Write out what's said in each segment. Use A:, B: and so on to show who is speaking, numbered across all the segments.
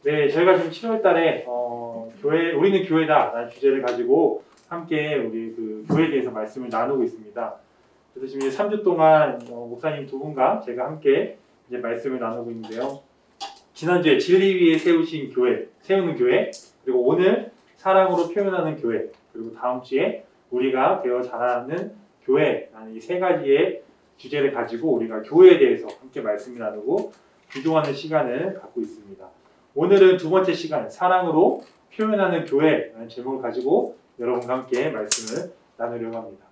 A: 네, 저희가 지금 7월 달에 우리는 교회다 라는 주제를 가지고 함께 우리 그 교회에 대해서 말씀을 나누고 있습니다. 그래서 지금 이제 3주 동안 목사님 두 분과 제가 함께 이제 말씀을 나누고 있는데요. 지난주에 진리 위에 세우신 교회, 세우는 교회, 그리고 오늘 사랑으로 표현하는 교회, 그리고 다음 주에 우리가 되어 자라는 교회라는 이 세 가지의 주제를 가지고 우리가 교회에 대해서 함께 말씀을 나누고 기도하는 시간을 갖고 있습니다. 오늘은 두 번째 시간, 사랑으로 표현하는 교회라는 제목을 가지고 여러분과 함께 말씀을 나누려고 합니다.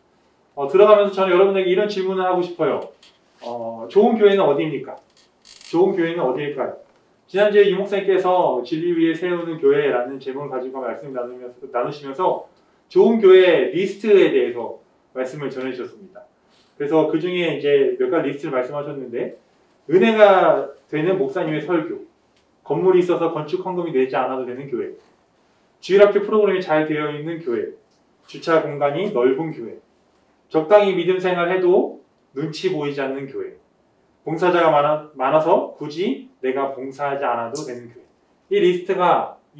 A: 들어가면서 저는 여러분에게 이런 질문을 하고 싶어요. 좋은 교회는 어디입니까? 좋은 교회는 어디일까요? 지난주에 유 목사님께서 진리 위에 세우는 교회라는 제목을 가지고 말씀을 나누시면서 좋은 교회 리스트에 대해서 말씀을 전해주셨습니다. 그래서 그 중에 이제 몇 가지 리스트를 말씀하셨는데, 은혜가 되는 목사님의 설교, 건물이 있어서 건축 헌금이 되지 않아도 되는 교회, 주일학교 프로그램이 잘 되어 있는 교회, 주차 공간이 넓은 교회, 적당히 믿음 생활해도 눈치 보이지 않는 교회, 봉사자가 많아서 굳이 내가 봉사하지 않아도 되는 교회. 이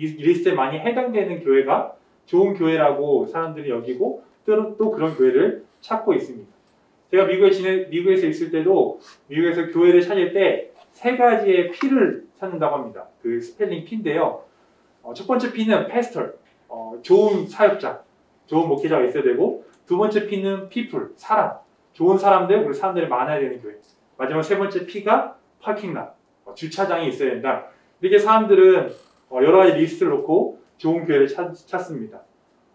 A: 리스트에 많이 해당되는 교회가 좋은 교회라고 사람들이 여기고 또 그런 교회를 찾고 있습니다. 제가 미국에서 있을 때도 미국에서 교회를 찾을 때 세 가지의 P를 찾는다고 합니다. 그 스펠링 P인데요. 첫 번째 P는 pastor, 좋은 사역자, 좋은 목회자가 있어야 되고, 두 번째 P는 people, 사람, 좋은 사람들, 그리고 사람들이 많아야 되는 교회. 마지막 세 번째 P가 파킹lot, 주차장이 있어야 된다. 이렇게 사람들은 여러 가지 리스트를 놓고 좋은 교회를 찾습니다.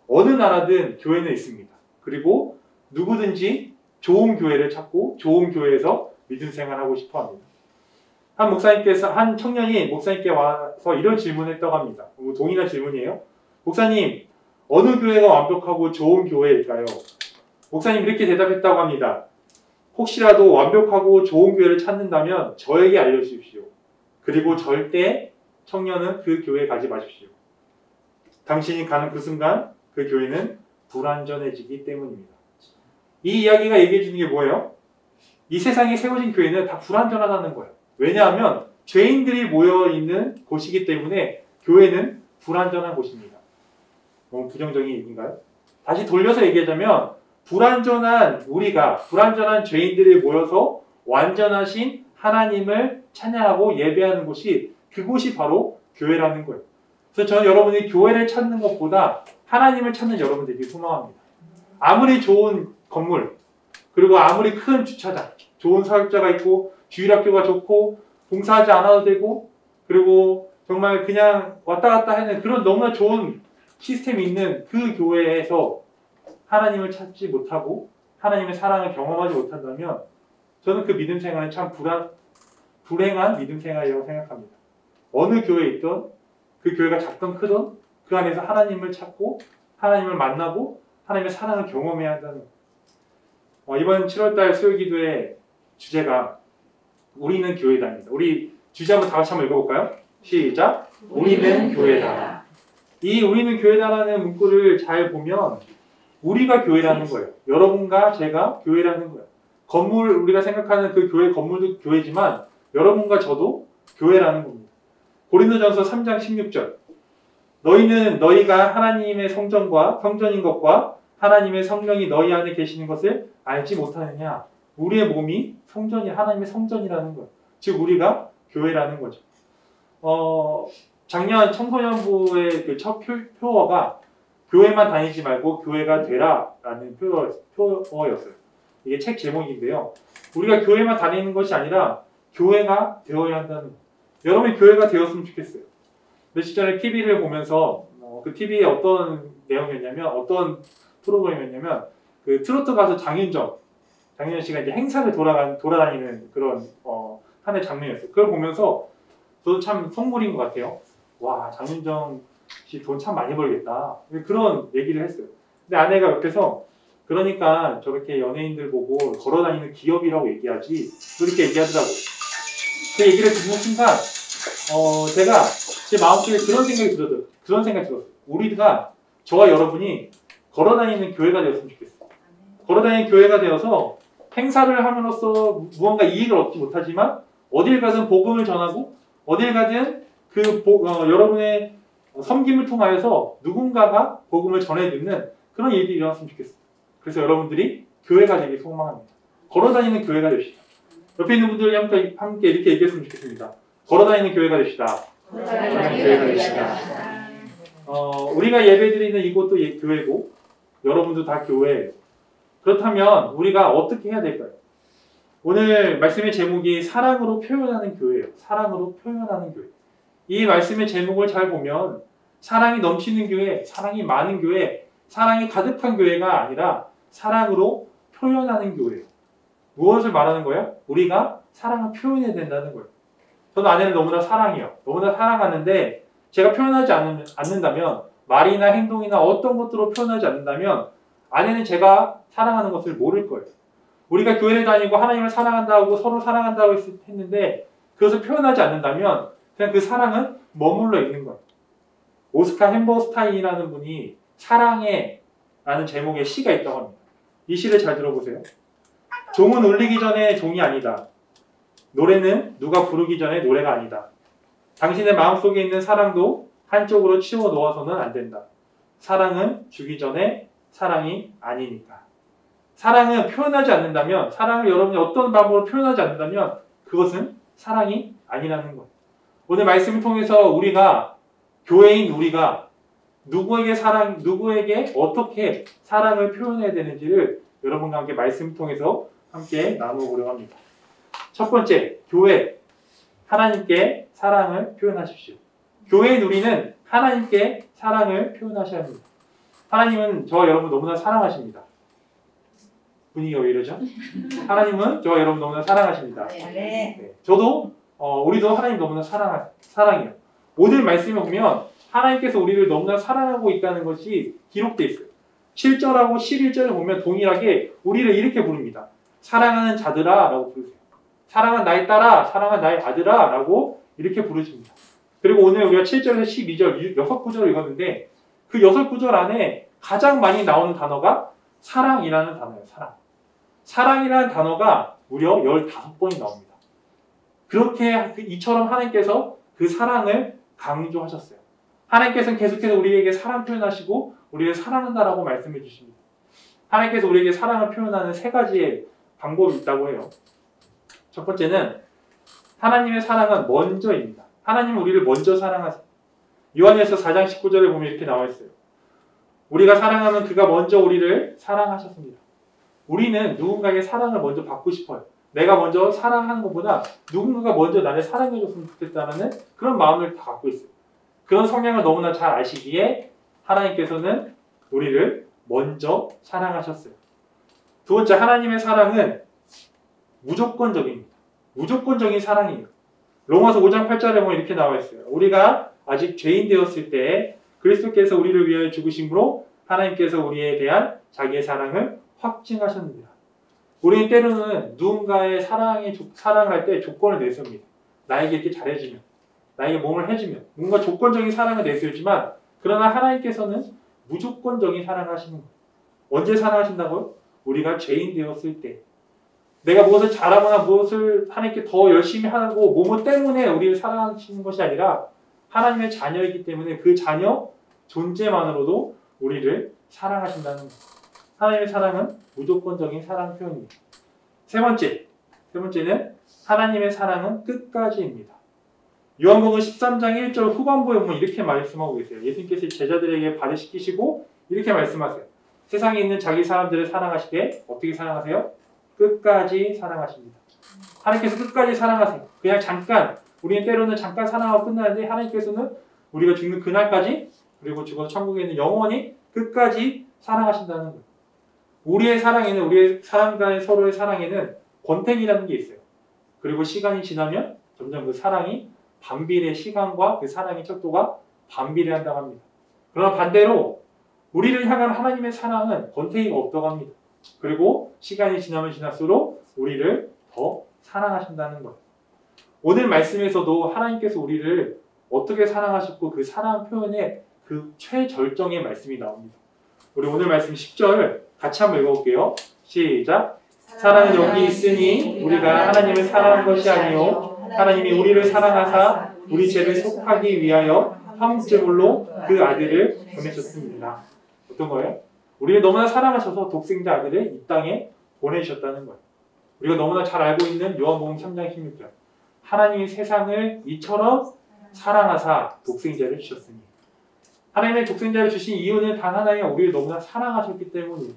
A: 어느 나라든 교회는 있습니다. 그리고 누구든지 좋은 교회를 찾고 좋은 교회에서 믿음 생활하고 싶어 합니다. 한 청년이 목사님께 와서 이런 질문을 했다고 합니다. 동일한 질문이에요. 목사님, 어느 교회가 완벽하고 좋은 교회일까요? 목사님 이렇게 대답했다고 합니다. 혹시라도 완벽하고 좋은 교회를 찾는다면 저에게 알려주십시오. 그리고 절대 청년은 그 교회에 가지 마십시오. 당신이 가는 그 순간 그 교회는 불완전해지기 때문입니다. 이 이야기가 얘기해 주는 게 뭐예요? 이 세상에 세워진 교회는 다 불완전하다는 거예요. 왜냐하면 죄인들이 모여있는 곳이기 때문에 교회는 불완전한 곳입니다. 너무 부정적인 얘기인가요? 다시 돌려서 얘기하자면 불완전한 죄인들이 모여서 완전하신 하나님을 찬양하고 예배하는 곳이, 그곳이 바로 교회라는 거예요. 그래서 저는 여러분이 교회를 찾는 것보다 하나님을 찾는 여러분 되길 소망합니다. 아무리 좋은 건물, 그리고 아무리 큰 주차장, 좋은 사역자가 있고 주일학교가 좋고 봉사하지 않아도 되고, 그리고 정말 그냥 왔다 갔다 하는 그런 너무나 좋은 시스템이 있는 그 교회에서 하나님을 찾지 못하고 하나님의 사랑을 경험하지 못한다면 저는 그 믿음 생활은 참 불행한 믿음 생활이라고 생각합니다. 어느 교회에 있든 그 교회가 작든 크든 그 안에서 하나님을 찾고 하나님을 만나고 하나님의 사랑을 경험해야 한다는 거예요. 이번 7월달 수요기도의 주제가 우리는 교회다입니다. 우리 주제 한번 다 같이 한번 읽어볼까요? 시작! 우리는 교회다. 이 우리는 교회다라는 문구를 잘 보면 우리가 교회라는 거예요. 여러분과 제가 교회라는 거예요. 우리가 생각하는 그 교회 건물도 교회지만 여러분과 저도 교회라는 겁니다. 고린도전서 3장 16절. 너희는 너희가 하나님의 성전인 것과 하나님의 성령이 너희 안에 계시는 것을 알지 못하느냐. 우리의 몸이 하나님의 성전이라는 거예요. 즉 우리가 교회라는 거죠. 작년 청소년부의 그 첫 표어가 교회만 다니지 말고 교회가 되라라는 표어였어요. 이게 책 제목인데요. 우리가 교회만 다니는 것이 아니라 교회가 되어야 한다는 거예요. 여러분이 교회가 되었으면 좋겠어요. 며칠 전에 TV를 보면서 그 TV에 어떤 내용이었냐면, 어떤 프로그램이었냐면, 그 트로트 가수 장윤정 씨가 이제 행사를 돌아다니는 그런 하나의 장면이었어요. 그걸 보면서 저도 참 선물인 것 같아요. 와, 장윤정 씨 돈 참 많이 벌겠다. 그런 얘기를 했어요. 근데 아내가 옆에서 그러니까 저렇게 연예인들 보고 걸어다니는 기업이라고 얘기하지, 그렇게 얘기하더라고요. 그 얘기를 듣는 순간 제가 제 마음속에 그런 생각이 들었어요. 저와 여러분이 걸어다니는 교회가 되었으면 좋겠어요. 걸어다니는 교회가 되어서 행사를 함으로써 무언가 이익을 얻지 못하지만 어딜 가든 복음을 전하고 어딜 가든 여러분의 섬김을 통하여서 누군가가 복음을 전해 듣는 그런 일들이 일어났으면 좋겠어요. 그래서 여러분들이 교회가 되길 소망합니다. 걸어다니는 교회가 됩시다. 옆에 있는 분들이 함께 이렇게 얘기했으면 좋겠습니다. 걸어다니는 교회가 됩시다. 걸어다니는 교회가 됩시다. 우리가 예배드리는 이곳도 교회고 여러분도 다 교회예요. 그렇다면 우리가 어떻게 해야 될까요? 오늘 말씀의 제목이 사랑으로 표현하는 교회예요. 사랑으로 표현하는 교회. 이 말씀의 제목을 잘 보면 사랑이 넘치는 교회, 사랑이 많은 교회, 사랑이 가득한 교회가 아니라 사랑으로 표현하는 교회예요. 무엇을 말하는 거예요? 우리가 사랑을 표현해야 된다는 거예요. 저는 아내를 너무나 사랑해요. 너무나 사랑하는데 제가 표현하지 않는다면, 말이나 행동이나 어떤 것들로 표현하지 않는다면 아내는 제가 사랑하는 것을 모를 거예요. 우리가 교회를 다니고 하나님을 사랑한다고 서로 사랑한다고 했는데 그것을 표현하지 않는다면 그냥 그 사랑은 머물러 있는 거예요. 오스카 햄버스타인이라는 분이 사랑해 라는 제목의 시가 있다고 합니다. 이 시를 잘 들어보세요. 종은 울리기 전에 종이 아니다. 노래는 누가 부르기 전에 노래가 아니다. 당신의 마음속에 있는 사랑도 한쪽으로 치워 놓아서는 안 된다. 사랑은 주기 전에 사랑이 아니니까. 사랑은 표현하지 않는다면, 사랑을 여러분이 어떤 방법으로 표현하지 않는다면 그것은 사랑이 아니라는 거예요. 오늘 말씀을 통해서 우리가, 교회인 우리가 누구에게 어떻게 사랑을 표현해야 되는지를 여러분과 함께 말씀을 통해서 함께 나누고자 합니다. 첫 번째, 교회. 하나님께 사랑을 표현하십시오. 교회인 우리는 하나님께 사랑을 표현하셔야 합니다. 하나님은 저와 여러분 너무나 사랑하십니다. 분위기가 왜 이러죠? 하나님은 저와 여러분 너무나 사랑하십니다. 네. 저도 우리도 하나님 너무나 사랑해요. 오늘 말씀에 보면 하나님께서 우리를 너무나 사랑하고 있다는 것이 기록되어 있어요. 7절하고 11절을 보면 동일하게 우리를 이렇게 부릅니다. 사랑하는 자들아 라고 부르세요. 사랑한 나의 딸아, 사랑한 나의 아들아 라고 이렇게 부르십니다. 그리고 오늘 우리가 7절에서 12절 6구절을 읽었는데 그 6구절 안에 가장 많이 나오는 단어가 사랑이라는 단어예요. 사랑이라는 단어가 무려 15번이 나옵니다. 그렇게 이처럼 하나님께서 그 사랑을 강조하셨어요. 하나님께서는 계속해서 우리에게 사랑 표현하시고 우리를 사랑한다라고 말씀해 주십니다. 하나님께서 우리에게 사랑을 표현하는 3가지의 방법이 있다고 해요. 첫 번째는 하나님의 사랑은 먼저입니다. 하나님은 우리를 먼저 사랑하세요. 요한일서 4장 19절에 보면 이렇게 나와 있어요. 우리가 사랑하면 그가 먼저 우리를 사랑하셨습니다. 우리는 누군가에게 사랑을 먼저 받고 싶어요. 내가 먼저 사랑하는 것보다 누군가가 먼저 나를 사랑해줬으면 좋겠다는 그런 마음을 다 갖고 있어요. 그런 성향을 너무나 잘 아시기에 하나님께서는 우리를 먼저 사랑하셨어요. 두 번째, 하나님의 사랑은 무조건적입니다. 무조건적인 사랑이에요. 로마서 5장 8절에 보면 이렇게 나와 있어요. 우리가 아직 죄인 되었을 때 그리스도께서 우리를 위하여 죽으심으로 하나님께서 우리에 대한 자기의 사랑을 확증하셨느니라. 우리는 때로는 누군가의 사랑할 때 조건을 내세웁니다. 나에게 이렇게 잘해주면, 나에게 몸을 해주면, 뭔가 조건적인 사랑을 내세우지만 그러나 하나님께서는 무조건적인 사랑을 하시는 거예요. 언제 사랑하신다고요? 우리가 죄인 되었을 때. 내가 무엇을 잘하거나 무엇을 하나님께 더 열심히 하고 뭐뭐 때문에 우리를 사랑하시는 것이 아니라 하나님의 자녀이기 때문에 그 자녀 존재만으로도 우리를 사랑하신다는 거예요. 하나님의 사랑은 무조건적인 사랑 표현입니다. 세 번째는 하나님의 사랑은 끝까지입니다. 요한복음 13장 1절 후반부에 보면 이렇게 말씀하고 계세요. 예수님께서 제자들에게 발을시키시고 이렇게 말씀하세요. 세상에 있는 자기 사람들을 사랑하시되 어떻게 사랑하세요? 끝까지 사랑하십니다. 하나님께서 끝까지 사랑하세요. 그냥 잠깐, 우리는 때로는 잠깐 사랑하고 끝나는데 하나님께서는 우리가 죽는 그날까지, 그리고 죽어서 천국에 있는 영원히 끝까지 사랑하신다는 거예요. 우리의 사랑에는, 우리의 사람과의 서로의 사랑에는 권태기라는 게 있어요. 그리고 시간이 지나면 점점 그 사랑이 반비례, 시간과 그 사랑의 척도가 반비례한다고 합니다. 그러나 반대로 우리를 향한 하나님의 사랑은 권태기가 없다고 합니다. 그리고 시간이 지나면 지날수록 우리를 더 사랑하신다는 것. 오늘 말씀에서도 하나님께서 우리를 어떻게 사랑하셨고 그 사랑 표현의 그 최절정의 말씀이 나옵니다. 우리 오늘 말씀 10절 같이 한번 읽어볼게요. 시작. 사랑은 여기 있으니 우리가 하나님을 사랑한 것이 아니요 하나님이 우리를 사랑하사 우리 죄를 속하기 위하여 화목제물로 그 아들을 보내셨습니다. 어떤 거예요? 우리를 너무나 사랑하셔서 독생자 아들을 이 땅에 보내주셨다는 거예요. 우리가 너무나 잘 알고 있는 요한복음 3장 16절. 하나님이 세상을 이처럼 사랑하사 독생자를 주셨으니. 하나님의 독생자를 주신 이유는 단 하나예요. 우리를 너무나 사랑하셨기 때문이에요.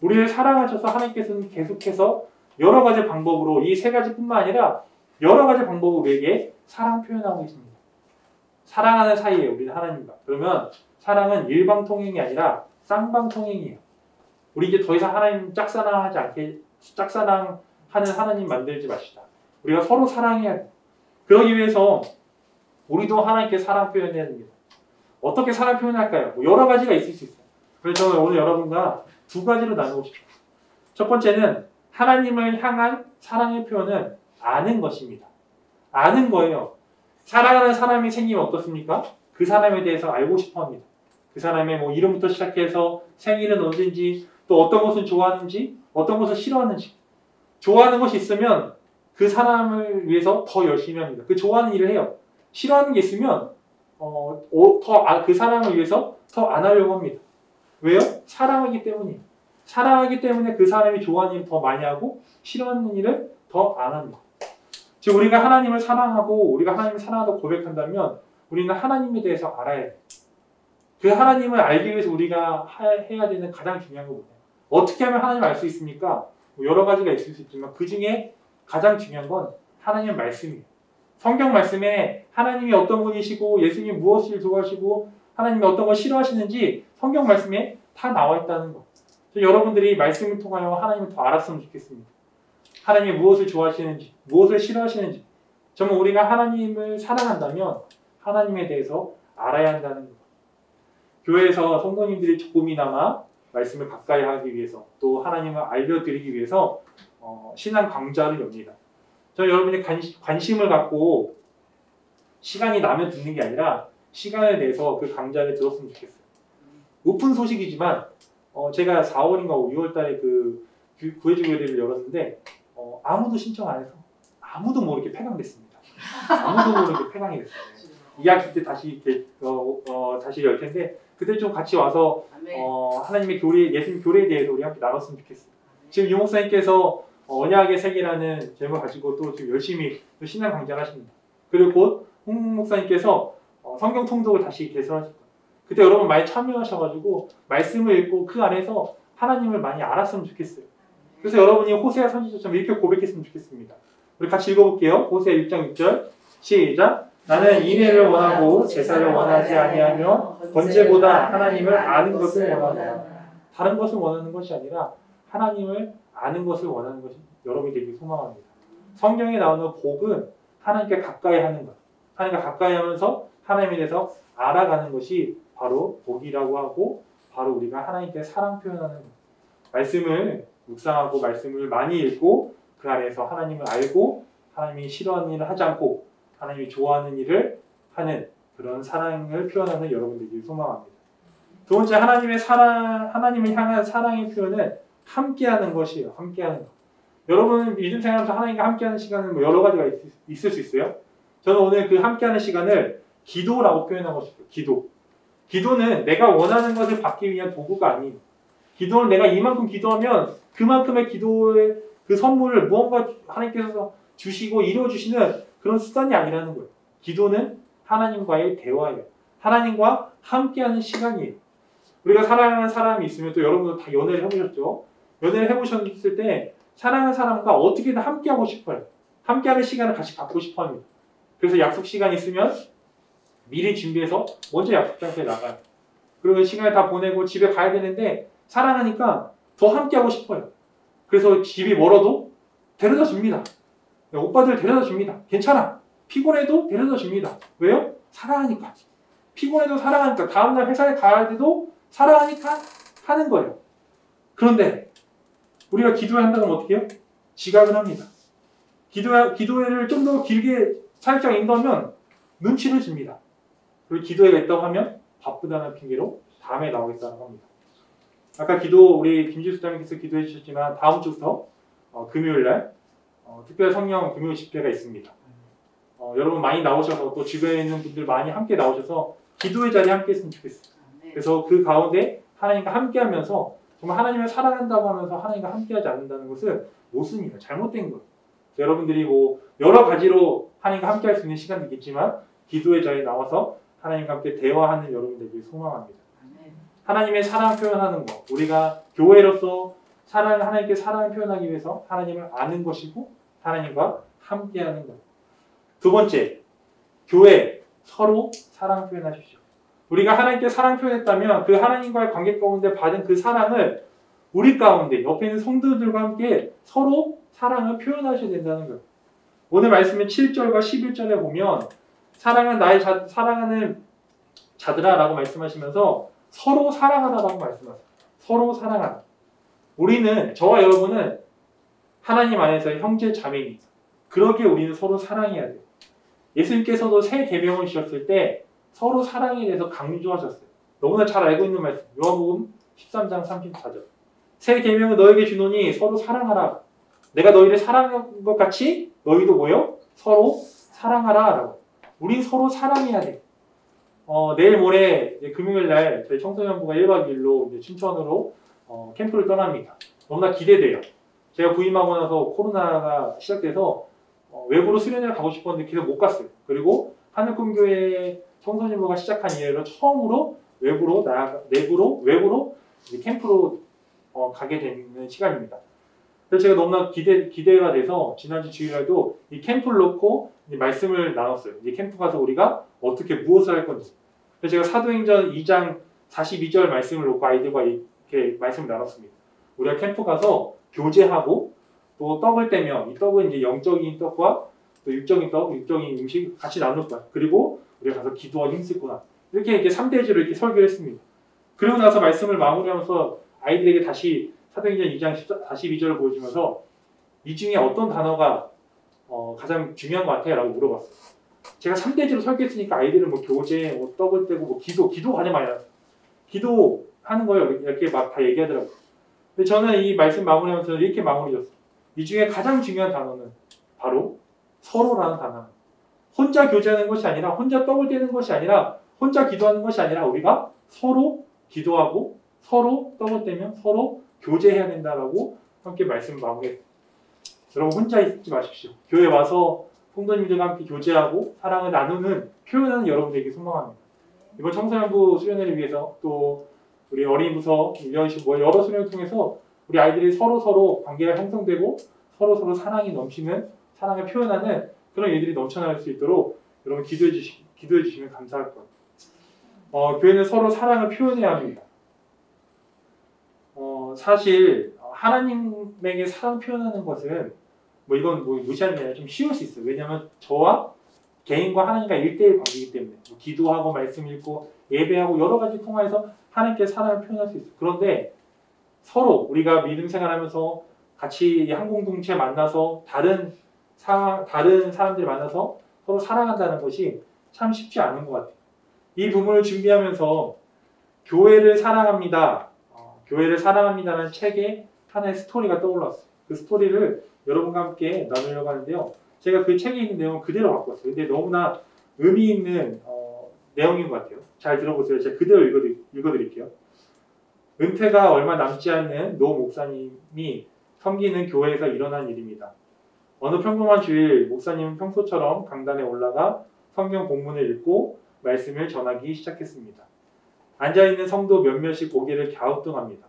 A: 우리를 사랑하셔서 하나님께서는 계속해서 여러 가지 방법으로 이 세 가지뿐만 아니라 여러 가지 방법으로 우리에게 사랑 표현하고 있습니다. 사랑하는 사이에 우리는 하나님과. 그러면 사랑은 일방통행이 아니라 쌍방통행이에요. 우리 이제 더 이상 하나님 짝사랑하지 않게 짝사랑하는 하나님 만들지 맙시다. 우리가 서로 사랑해야 돼요. 그러기 위해서 우리도 하나님께 사랑 표현해야 됩니다. 어떻게 사랑 표현할까요? 여러 가지가 있을 수 있어요. 그래서 저는 오늘 여러분과 두 가지로 나누고 싶어요. 첫 번째는 하나님을 향한 사랑의 표현은 아는 것입니다. 아는 거예요. 사랑하는 사람이 생기면 어떻습니까? 그 사람에 대해서 알고 싶어 합니다. 그 사람의 뭐 이름부터 시작해서 생일은 언제인지, 또 어떤 것을 좋아하는지, 어떤 것을 싫어하는지. 좋아하는 것이 있으면 그 사람을 위해서 더 열심히 합니다. 그 좋아하는 일을 해요. 싫어하는 게 있으면 그 사람을 위해서 더 안 하려고 합니다. 왜요? 사랑하기 때문이에요. 사랑하기 때문에 그 사람이 좋아하는 일을 더 많이 하고 싫어하는 일을 더 안 합니다. 즉 우리가 하나님을 사랑하고 우리가 하나님을 사랑하다고 고백한다면 우리는 하나님에 대해서 알아야 해요. 그 하나님을 알기 위해서 우리가 해야 되는 가장 중요한 건 뭐예요? 어떻게 하면 하나님을 알 수 있습니까? 여러 가지가 있을 수 있지만 그 중에 가장 중요한 건 하나님의 말씀이에요. 성경 말씀에 하나님이 어떤 분이시고 예수님이 무엇을 좋아하시고 하나님이 어떤 걸 싫어하시는지 성경 말씀에 다 나와 있다는 거. 여러분들이 말씀을 통하여 하나님을 더 알았으면 좋겠습니다. 하나님이 무엇을 좋아하시는지, 무엇을 싫어하시는지. 정말 우리가 하나님을 사랑한다면 하나님에 대해서 알아야 한다는 거. 교회에서 성도님들이 조금이나마 말씀을 가까이 하기 위해서 또 하나님을 알려드리기 위해서 신앙 강좌를 엽니다. 저 여러분이 관심을 갖고 시간이 나면 듣는 게 아니라 시간을 내서 그 강좌를 들었으면 좋겠어요. 오픈 소식이지만 제가 4월인가 6월 달에 그 구해주교회를 열었는데 아무도 신청 안 해서 아무도 모르게 폐강됐습니다. 아무도 모르게 폐강이 됐어요. 2학기 때 다시 다시 열 텐데 그때 좀 같이 와서 하나님의 교리, 예수님 교리에 대해서 우리 함께 나눴으면 좋겠어요. 지금 유 목사님께서 언약의 세계라는 제목을 가지고 또 지금 열심히 또 신앙 강좌를 하십니다. 그리고 곧 홍 목사님께서 성경 통독을 다시 개설하실 거예요. 그때 여러분 많이 참여하셔가지고 말씀을 읽고 그 안에서 하나님을 많이 알았으면 좋겠어요. 그래서 여러분이 호세아 선지자처럼 이렇게 고백했으면 좋겠습니다. 우리 같이 읽어볼게요. 호세아 6장 6절 시작. 나는 인애를 원하고 제사를 원하지 아니하며 번제보다 하나님을 아는 것을 원하노라. 다른 것을 원하는 것이 아니라 하나님을 아는 것을 원하는 것이 여러분이 되길 소망합니다. 성경에 나오는 복은 하나님께 가까이 하는 것. 하나님과 가까이 하면서 하나님에 대해서 알아가는 것이 바로 복이라고 하고 바로 우리가 하나님께 사랑 표현하는 것. 말씀을 묵상하고 말씀을 많이 읽고 그 안에서 하나님을 알고 하나님이 싫어하는 일을 하지 않고 하나님이 좋아하는 일을 하는 그런 사랑을 표현하는 여러분들이 소망합니다. 두 번째 하나님을 향한 사랑의 표현은 함께하는 것이에요. 함께하는 것. 여러분 믿음 생활하면서 하나님과 함께하는 시간은 뭐 여러 가지가 있을 수 있어요. 저는 오늘 그 함께하는 시간을 기도라고 표현하고 싶어요. 기도. 기도는 내가 원하는 것을 받기 위한 도구가 아니에요. 기도는 내가 이만큼 기도하면 그만큼의 기도의 그 선물을 무언가 하나님께서 주시고 이루어주시는 그런 수단이 아니라는 거예요. 기도는 하나님과의 대화예요. 하나님과 함께하는 시간이에요. 우리가 사랑하는 사람이 있으면 또 여러분도 다 연애를 해보셨죠? 연애를 해보셨을 때 사랑하는 사람과 어떻게든 함께하고 싶어요. 함께하는 시간을 같이 갖고 싶어 합니다. 그래서 약속 시간이 있으면 미리 준비해서 먼저 약속 장소에 나가요. 그리고 시간을 다 보내고 집에 가야 되는데 사랑하니까 더 함께하고 싶어요. 그래서 집이 멀어도 데려다 줍니다. 오빠들 데려다 줍니다. 괜찮아. 피곤해도 데려다 줍니다. 왜요? 사랑하니까. 피곤해도 사랑하니까. 다음날 회사에 가야 돼도 사랑하니까 하는 거예요. 그런데 우리가 기도를 한다고 하면 어떻게 해요? 지각을 합니다. 기도회를 좀 더 길게 살짝 인도하면 눈치를 줍니다. 그리고 기도회가 있다고 하면 바쁘다는 핑계로 다음에 나오겠다고 합니다. 아까 우리 김지수 수장님께서 기도해 주셨지만, 다음 주부터 금요일날 특별 성령 금요 집회가 있습니다. 여러분 많이 나오셔서 또 주변에 있는 분들 많이 함께 나오셔서 기도의 자리에 함께 했으면 좋겠어요. 그래서 그 가운데 하나님과 함께 하면서 정말 하나님을 사랑한다고 하면서 하나님과 함께 하지 않는다는 것은 모순이에요. 잘못된 거예요. 여러분들이 뭐 여러 가지로 하나님과 함께 할 수 있는 시간도 있겠지만 기도의 자리에 나와서 하나님과 함께 대화하는 여러분들에게 소망합니다. 하나님의 사랑 표현하는 것, 우리가 교회로서 하나님께 사랑을 표현하기 위해서 하나님을 아는 것이고 하나님과 함께하는 것. 두 번째, 교회 서로 사랑 표현하십시오. 우리가 하나님께 사랑 표현했다면 그 하나님과의 관계 가운데 받은 그 사랑을 우리 가운데 옆에 있는 성도들과 함께 서로 사랑을 표현하셔야 된다는 거예요. 오늘 말씀의 7절과 11절에 보면 사랑하는 자들아 라고 말씀하시면서 서로 사랑하라라고 말씀하세요. 서로 사랑하라. 저와 여러분은 하나님 안에서 형제 자매입니다. 그러기에 우리는 서로 사랑해야 돼요. 예수님께서도 새 계명을 주셨을 때 서로 사랑에 대해서 강조하셨어요. 너무나 잘 알고 있는 말씀. 요한복음 13장 34절. 새 계명을 너에게 주노니 서로 사랑하라. 내가 너희를 사랑한 것 같이 너희도 뭐요? 서로 사랑하라. 라고. 우린 서로 사랑해야 돼. 내일 모레 금요일 날 저희 청소년부가 1박 2일로 이제 춘천으로 캠프를 떠납니다. 너무나 기대돼요. 제가 부임하고 나서 코로나가 시작돼서 외부로 수련회를 가고 싶었는데 계속 못 갔어요. 그리고 하늘꿈교회 청소년부가 시작한 이래로 처음으로 외부로 이제 캠프로 가게 되는 시간입니다. 그래서 제가 너무나 기대가 돼서 지난주 주일날도 이 캠프를 놓고 말씀을 나눴어요. 이제 캠프 가서 우리가 어떻게 무엇을 할 건지. 그래서 제가 사도행전 2장 42절 말씀을 놓고 아이들과 이렇게 말씀을 나눴습니다. 우리가 캠프 가서 교제하고 또 떡을 떼며 이 떡은 이제 영적인 떡과 또 육적인 떡, 육적인 음식 같이 나눌 거야. 그리고 우리가 가서 기도하기 힘쓰구나. 이렇게 3대지로 이렇게 설교를 했습니다. 그러고 나서 말씀을 마무리하면서 아이들에게 다시 사도행전 2장 42절을 보여주면서 이 중에 어떤 단어가 가장 중요한 것 같아요? 라고 물어봤어요. 제가 3대지로 설교했으니까 아이들은 뭐 교제, 뭐 떡을 떼고 뭐 기도 가장 많이 나왔어요. 기도하는 거예요. 이렇게 막 다 얘기하더라고요. 근데 저는 이 말씀 마무리하면서 이렇게 마무리 줬어요. 이 중에 가장 중요한 단어는 바로 서로라는 단어입니다. 혼자 교제하는 것이 아니라 혼자 떡을 떼는 것이 아니라 혼자 기도하는 것이 아니라 우리가 서로 기도하고 서로 떡을 떼면 서로 교제해야 된다라고 함께 말씀을 마무리했어요. 여러분 혼자 있지 마십시오. 교회 와서 성도님들과 함께 교제하고 사랑을 나누는 표현하는 여러분들에게 소망합니다. 이번 청소년부 수련회를 위해서 또 우리 어린이 부서 여러 수련을 통해서 우리 아이들이 서로 관계가 형성되고 서로 사랑이 넘치는 사랑을 표현하는 그런 일들이 넘쳐날 수 있도록 여러분 기도해 주시면 감사할 거예요. 교회는 서로 사랑을 표현해야 합니다. 사실 하나님에게 사랑 표현하는 것은 이건 무시하는 게 아니라 좀 쉬울 수 있어요. 왜냐하면 저와 개인과 하나님과 1대1 관계이기 때문에 기도하고 말씀 읽고 예배하고 여러 가지 통화해서 하나님께 사랑을 표현할 수 있어요. 그런데 서로 우리가 믿음 생활하면서 같이 한 공동체 만나서 다른 사람들 만나서 서로 사랑한다는 것이 참 쉽지 않은 것 같아요. 이 부분을 준비하면서 교회를 사랑합니다라는 책에 하나의 스토리가 떠올랐어요. 그 스토리를 여러분과 함께 나누려고 하는데요. 제가 그 책에 있는 내용을 그대로 갖고 왔어요. 근데 너무나 의미 있는 내용인 것 같아요. 잘 들어보세요. 제가 그대로 읽어드릴게요. 은퇴가 얼마 남지 않는 노 목사님이 섬기는 교회에서 일어난 일입니다. 어느 평범한 주일 목사님은 평소처럼 강단에 올라가 성경 본문을 읽고 말씀을 전하기 시작했습니다. 앉아있는 성도 몇몇이 고개를 갸우뚱합니다.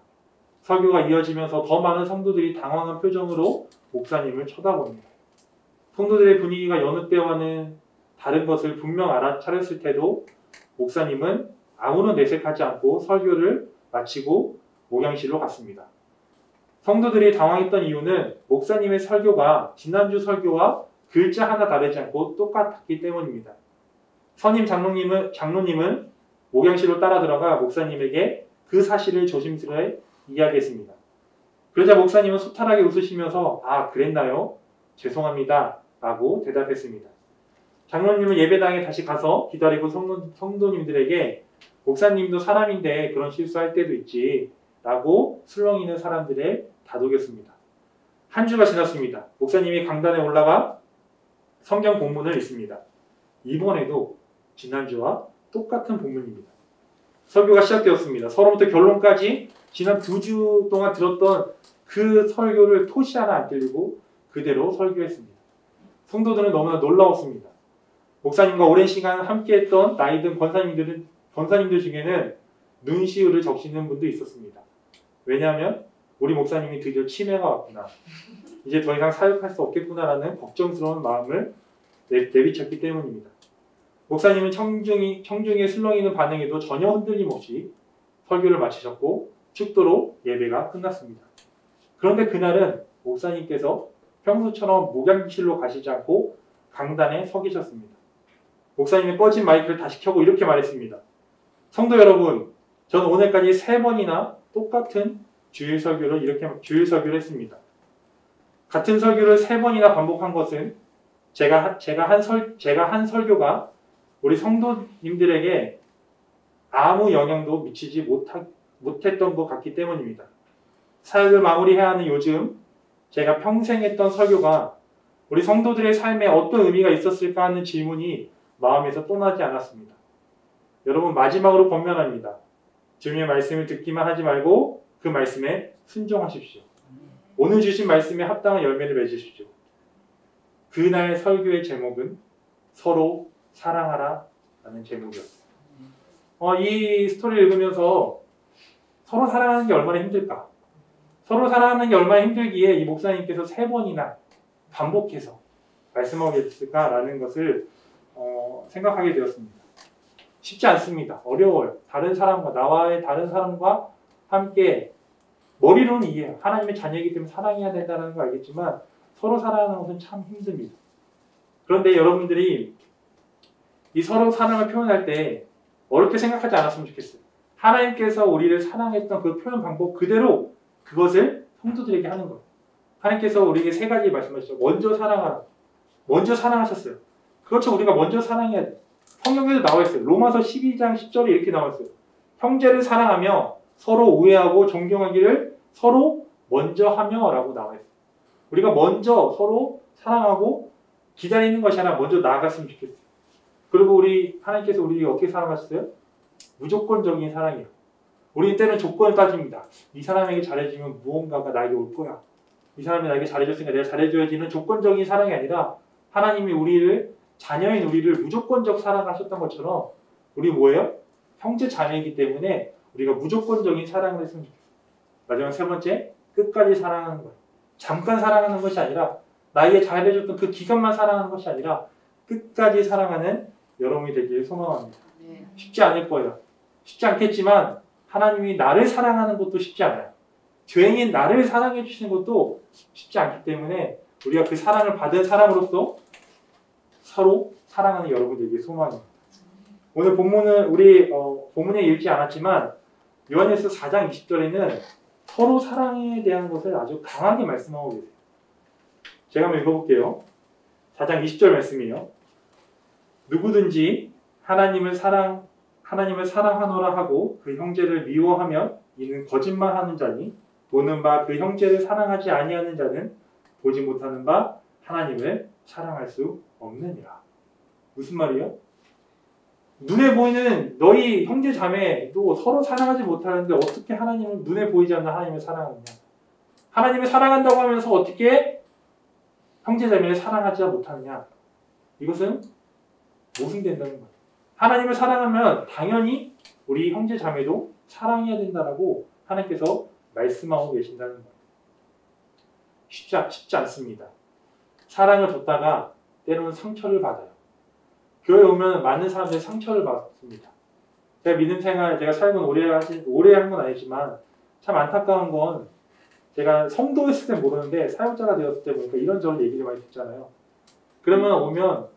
A: 설교가 이어지면서 더 많은 성도들이 당황한 표정으로 목사님을 쳐다봅니다. 성도들의 분위기가 여느 때와는 다른 것을 분명 알아차렸을 때도 목사님은 아무런 내색하지 않고 설교를 마치고 목양실로 갔습니다. 성도들이 당황했던 이유는 목사님의 설교가 지난주 설교와 글자 하나 다르지 않고 똑같았기 때문입니다. 선임 장로님은 목양실로 따라 들어가 목사님에게 그 사실을 조심스레 이야기했습니다. 그러자 목사님은 소탈하게 웃으시면서 아 그랬나요? 죄송합니다. 라고 대답했습니다. 장로님은 예배당에 다시 가서 기다리고 성도님들에게 목사님도 사람인데 그런 실수할 때도 있지 라고 술렁이는 사람들을 다독였습니다. 한 주가 지났습니다. 목사님이 강단에 올라가 성경 본문을 읽습니다. 이번에도 지난주와 똑같은 본문입니다. 설교가 시작되었습니다. 서론부터 결론까지 지난 2주 동안 들었던 그 설교를 토시 하나 안 들리고 그대로 설교했습니다. 성도들은 너무나 놀라웠습니다. 목사님과 오랜 시간 함께했던 나이든 권사님들 중에는 눈시울을 적시는 분도 있었습니다. 왜냐하면 우리 목사님이 드디어 치매가 왔구나. 이제 더 이상 사역할 수 없겠구나라는 걱정스러운 마음을 내비쳤기 때문입니다. 목사님은 청중의 술렁이는 반응에도 전혀 흔들림 없이 설교를 마치셨고 축도로 예배가 끝났습니다. 그런데 그날은 목사님께서 평소처럼 목양실로 가시지 않고 강단에 서 계셨습니다. 목사님이 꺼진 마이크를 다시 켜고 이렇게 말했습니다. 성도 여러분, 저는 오늘까지 3번이나 똑같은 주일 설교를 했습니다. 같은 설교를 3번이나 반복한 것은 제가 한 설교가 우리 성도님들에게 아무 영향도 미치지 못했던 것 같기 때문입니다. 사역을 마무리해야 하는 요즘 제가 평생 했던 설교가 우리 성도들의 삶에 어떤 의미가 있었을까 하는 질문이 마음에서 떠나지 않았습니다. 여러분, 마지막으로 권면합니다. 주님의 말씀을 듣기만 하지 말고 그 말씀에 순종하십시오. 오늘 주신 말씀에 합당한 열매를 맺으십시오. 그날 설교의 제목은 서로 사랑하라 라는 제목이었어요. 이 스토리를 읽으면서 서로 사랑하는 게 얼마나 힘들까? 서로 사랑하는 게 얼마나 힘들기에 이 목사님께서 3번이나 반복해서 말씀하고 계셨을까라는 것을 생각하게 되었습니다. 쉽지 않습니다. 어려워요. 나와의 다른 사람과 함께 머리로는 이해해요. 하나님의 자녀이기 때문에 사랑해야 된다는 걸 알겠지만 서로 사랑하는 것은 참 힘듭니다. 그런데 여러분들이 이 서로 사랑을 표현할 때 어렵게 생각하지 않았으면 좋겠어요. 하나님께서 우리를 사랑했던 그 표현 방법 그대로 그것을 성도들에게 하는 거예요. 하나님께서 우리에게 3가지 말씀하셨죠. 먼저 사랑하라. 먼저 사랑하셨어요. 그렇죠. 우리가 먼저 사랑해야 돼요. 성경에도 나와 있어요. 로마서 12장 10절에 이렇게 나와 있어요. 형제를 사랑하며 서로 우애하고 존경하기를 서로 먼저 하며 라고 나와 있어요. 우리가 먼저 서로 사랑하고 기다리는 것이 아니라 먼저 나아갔으면 좋겠어요. 그리고 하나님께서 우리에게 어떻게 사랑하셨어요? 무조건적인 사랑이에요. 우리는 때는 조건을 따집니다. 이 사람에게 잘해주면 무언가가 나에게 올 거야. 이 사람이 나에게 잘해줬으니까 내가 잘해줘야지는 조건적인 사랑이 아니라 하나님이 자녀인 우리를 무조건적 사랑하셨던 것처럼 우리 뭐예요? 형제 자매이기 때문에 우리가 무조건적인 사랑을 했으면 좋겠어요. 마지막 3번째, 끝까지 사랑하는 거예요. 잠깐 사랑하는 것이 아니라 나에게 잘해줬던 그 기간만 사랑하는 것이 아니라 끝까지 사랑하는 여러분이 되기를 소망합니다. 쉽지 않을 거예요. 쉽지 않겠지만 하나님이 나를 사랑하는 것도 쉽지 않아요. 죄인인 나를 사랑해 주시는 것도 쉽지 않기 때문에 우리가 그 사랑을 받은 사람으로서 서로 사랑하는 여러분 되기를 소망합니다. 오늘 본문은 본문에 읽지 않았지만 요한일서 4장 20절에는 서로 사랑에 대한 것을 아주 강하게 말씀하고 계세요. 제가 한번 읽어볼게요. 4장 20절 말씀이에요. 누구든지 하나님을 사랑하노라 하고 그 형제를 미워하면 이는 거짓말하는 자니 보는 바 그 형제를 사랑하지 아니하는 자는 보지 못하는 바 하나님을 사랑할 수 없느니라. 무슨 말이에요? 눈에 보이는 너희 형제 자매도 서로 사랑하지 못하는데 어떻게 하나님을 눈에 보이지 않는 하나님을 사랑하느냐? 하나님을 사랑한다고 하면서 어떻게 형제 자매를 사랑하지 못하느냐? 이것은 모순된다는 거예요. 하나님을 사랑하면 당연히 우리 형제 자매도 사랑해야 된다라고 하나님께서 말씀하고 계신다는 거예요. 쉽지 않습니다. 사랑을 줬다가 때로는 상처를 받아요. 교회에 오면 많은 사람들이 상처를 받습니다. 제가 믿음 생활, 제가 삶은 오래 한 건 아니지만 참 안타까운 건 제가 성도였을 때 모르는데 사역자가 되었을 때 보니까 이런저런 얘기를 많이 듣잖아요. 그러면 오면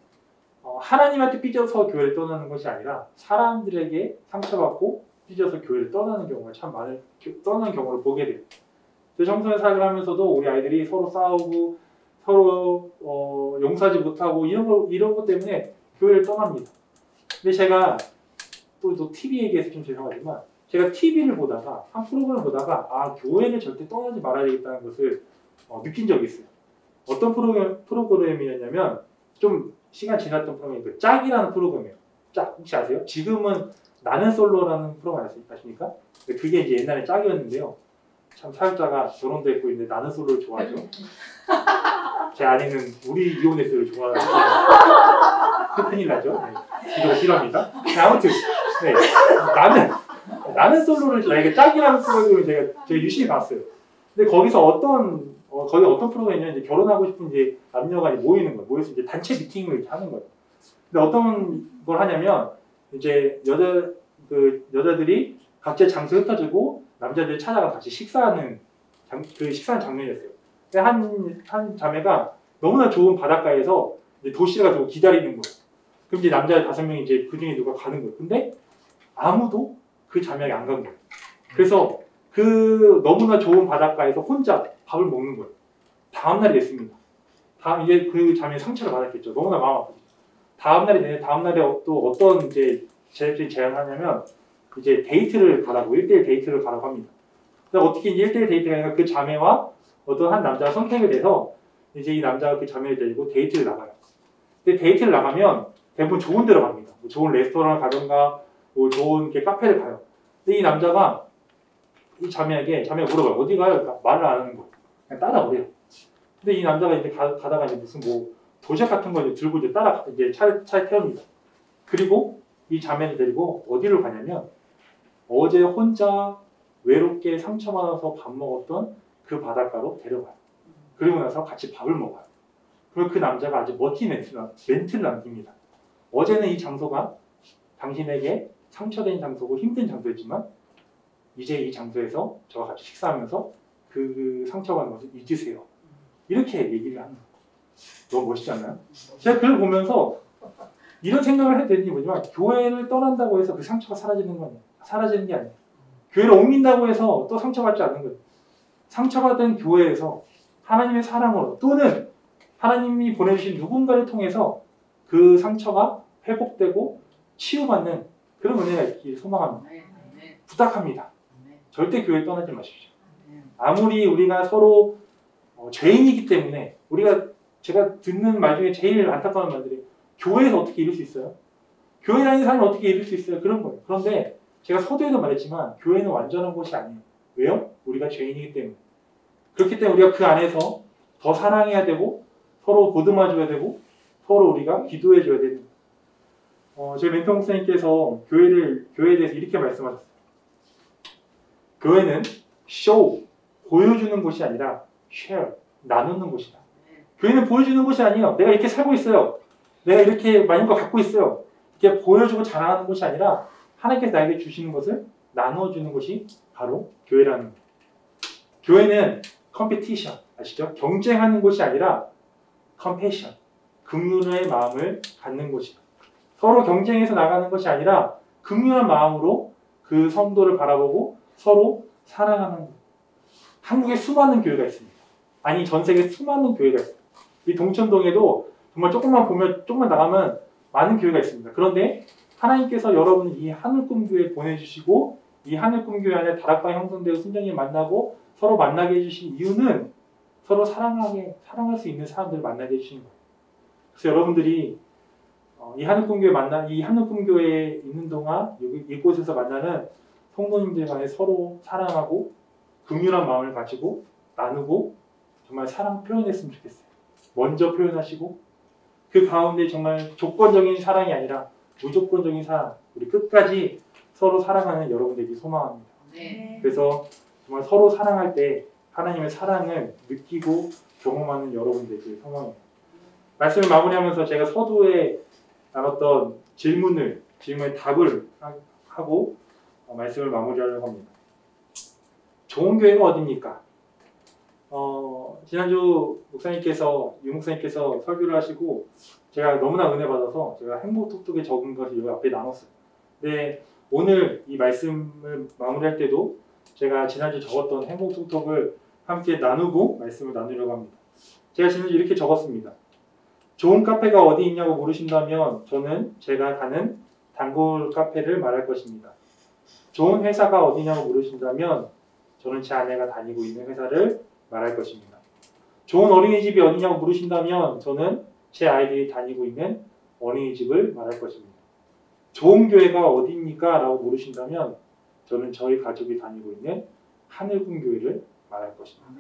A: 하나님한테 삐져서 교회를 떠나는 것이 아니라 사람들에게 상처받고 삐져서 교회를 떠나는 경우가 참 떠나는 경우를 보게 돼요. 청소년 사역을 하면서도 우리 아이들이 서로 싸우고 서로 용서하지 못하고 이런 것 때문에 교회를 떠납니다. 근데 제가 또 TV 얘기해서 좀 죄송하지만 제가 TV를 보다가 한 프로그램을 보다가 교회를 절대 떠나지 말아야 되겠다는 것을 느낀 적이 있어요. 어떤 프로그램이었냐면 좀 시간 지났던 프로그램이 그 짝이라는 프로그램이에요. 짝 혹시 아세요? 지금은 나는 솔로라는 프로그램 아십니까? 그게 이제 옛날에 짝이었는데요. 참 사역자가 결혼도 했고 있는데 나는 솔로를 좋아하죠. 제 아내는 우리 이혼했어를 좋아하는데 큰일 나죠. 네. 이거 싫어합니다. 아무튼 네. 나는 솔로를 나에게 짝이라는 프로그램을 제가 유심히 봤어요. 근데 거기서 거기 어떤 프로그램이냐면 이제 결혼하고 싶은 이제 남녀가 모이는 거예요. 모여서 이제 단체 미팅을 이렇게 하는 거예요. 근데 어떤 걸 하냐면 이제 여자들이 각자 장소 흩어지고 남자들이 찾아가 같이 식사하는 식사하는 장면이었어요. 근데 한 자매가 너무나 좋은 바닷가에서 이제 도시를 가지고 기다리는 거예요. 그럼 이제 남자 5명이 이제 그 중에 누가 가는 거예요. 근데 아무도 그 자매에게 안 간 거예요. 그래서 그 너무나 좋은 바닷가에서 혼자 밥을 먹는 거예요. 다음날이 됐습니다. 이제 그 자매는 상처를 받았겠죠. 너무나 마음 아프죠. 다음날에 또 어떤 이제 제작진이 제안하냐면 이제 데이트를 가라고 1대1 데이트를 가라고 합니다. 그래서 어떻게 이제 1대1 데이트가 아니라 그 자매와 어떤 한 남자가 선택이 돼서 이제 이 남자가 그 자매를 데리고 데이트를 나가요. 근데 데이트를 나가면 대부분 좋은 데로 갑니다. 뭐 좋은 레스토랑을 가든가 뭐 좋은 카페를 가요. 근데 이 남자가 이 자매가 물어봐요. 어디 가요? 그러니까 말을 안 하는 거예요. 그냥 따라오래요. 근데 이 남자가 이제 가다가 이제 무슨 뭐 도시락 같은 거 들고 이제 차에 태웁니다. 그리고 이 자매를 데리고 어디로 가냐면 어제 혼자 외롭게 상처받아서 밥 먹었던 그 바닷가로 데려가요. 그리고 나서 같이 밥을 먹어요. 그리고 그 남자가 아주 멋진 멘트를 남깁니다. 어제는 이 장소가 당신에게 상처된 장소고 힘든 장소였지만 이제 이 장소에서 저와 같이 식사하면서 그 상처받은 것을 잊으세요. 이렇게 얘기를 하는 거예요. 너무 멋있지 않나요? 제가 그걸 보면서 이런 생각을 해도 되는지 모르지만 교회를 떠난다고 해서 그 상처가 사라지는 거 아니에요. 사라지는 게 아니에요. 교회를 옮긴다고 해서 또 상처받지 않는 거예요. 상처받은 교회에서 하나님의 사랑으로 또는 하나님이 보내주신 누군가를 통해서 그 상처가 회복되고 치유받는 그런 은혜가 있기를 소망합니다. 부탁합니다. 절대 교회 떠나지 마십시오. 아무리 우리가 서로 죄인이기 때문에 제가 듣는 말 중에 제일 안타까운 말들이 교회에서 어떻게 이룰 수 있어요? 교회 다니는 사람이 어떻게 이룰 수 있어요? 그런 거예요. 그런데 제가 서두에도 말했지만 교회는 완전한 곳이 아니에요. 왜요? 우리가 죄인이기 때문에. 그렇기 때문에 우리가 그 안에서 더 사랑해야 되고 서로 보듬어줘야 되고 서로 우리가 기도해줘야 되는 저희 멘토 목사님께서 교회에 대해서 이렇게 말씀하셨어요. 교회는 show, 보여주는 곳이 아니라 share, 나누는 곳이다. 교회는 보여주는 곳이 아니에요. 내가 이렇게 살고 있어요. 내가 이렇게 많은 걸 갖고 있어요. 이렇게 보여주고 자랑하는 곳이 아니라 하나님께서 나에게 주시는 것을 나눠주는 것이 바로 교회라는 거예요. 교회는 컴피티션, 아시죠? 경쟁하는 곳이 아니라 컴패션, 긍휼의 마음을 갖는 곳이다. 서로 경쟁해서 나가는 것이 아니라 긍휼한 마음으로 그 성도를 바라보고 서로 사랑하는 것. 한국에 수많은 교회가 있습니다. 아니 전 세계 수많은 교회가 있습니다. 이 동천동에도 정말 조금만 나가면 많은 교회가 있습니다. 그런데 하나님께서 여러분을 이 하늘꿈교회에 보내주시고 이 하늘꿈교회 안에 다락방 형성되고 순전히 만나고 서로 만나게 해주신 이유는 서로 사랑할 수 있는 사람들을 만나게 해주시는 거예요. 그래서 여러분들이 이 하늘꿈교회에 있는 동안 이곳에서 만나는 성도님들 간에 서로 사랑하고 긍휼한 마음을 가지고 나누고 정말 사랑 표현했으면 좋겠어요. 먼저 표현하시고 그 가운데 정말 조건적인 사랑이 아니라 무조건적인 사랑, 우리 끝까지 서로 사랑하는 여러분들이 소망합니다.
B: 네.
A: 그래서 정말 서로 사랑할 때 하나님의 사랑을 느끼고 경험하는 여러분들이 소망입니다. 말씀을 마무리하면서 제가 서두에 나눴던 질문에 답을 하고 말씀을 마무리하려고 합니다. 좋은 교회가 어디입니까? 지난주 유 목사님께서 설교를 하시고 제가 너무나 은혜 받아서 제가 행복톡톡에 적은 것을 여기 앞에 나눴어요. 근데 오늘 이 말씀을 마무리할 때도 제가 지난주 적었던 행복톡톡을 함께 나누고 말씀을 나누려고 합니다. 제가 지난주 이렇게 적었습니다. 좋은 카페가 어디 있냐고 물으신다면 저는 제가 가는 단골 카페를 말할 것입니다. 좋은 회사가 어디냐고 물으신다면 저는 제 아내가 다니고 있는 회사를 말할 것입니다. 좋은 어린이집이 어디냐고 물으신다면 저는 제 아이들이 다니고 있는 어린이집을 말할 것입니다. 좋은 교회가 어디입니까? 라고 물으신다면 저는 저희 가족이 다니고 있는 하늘군 교회를 말할 것입니다.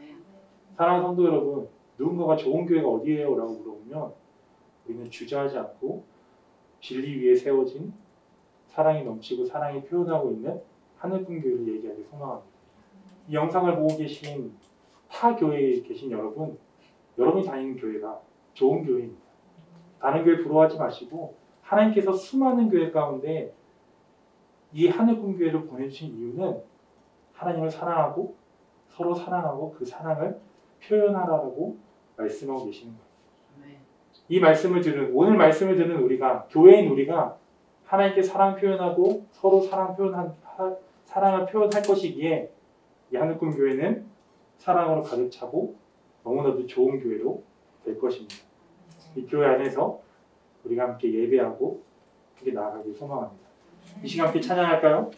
A: 사랑하는 성도 여러분, 누군가가 좋은 교회가 어디예요? 라고 물어보면 우리는 주저하지 않고 진리 위에 세워진 사랑이 넘치고 사랑이 표현하고 있는 하늘군 교회를 얘기하기 소망합니다. 이 영상을 보고 계신 타 교회에 계신 여러분, 여러분이 다니는 교회가 좋은 교회입니다. 다른 교회 부러워하지 마시고 하나님께서 수많은 교회 가운데 이 하늘군 교회를 보내주신 이유는 하나님을 사랑하고 서로 사랑하고 그 사랑을 표현하라고 말씀하고 계시는 거예요. 이 말씀을 들은 오늘 말씀을 듣는 우리가 교회인 우리가 하나님께 사랑 표현하고 서로 사랑을 표현할 것이기에 이 하늘군 교회는 사랑으로 가득 차고 너무나도 좋은 교회로 될 것입니다. 이 교회 안에서 우리가 함께 예배하고 함께 나아가길 소망합니다. 이 시간 함께 찬양할까요?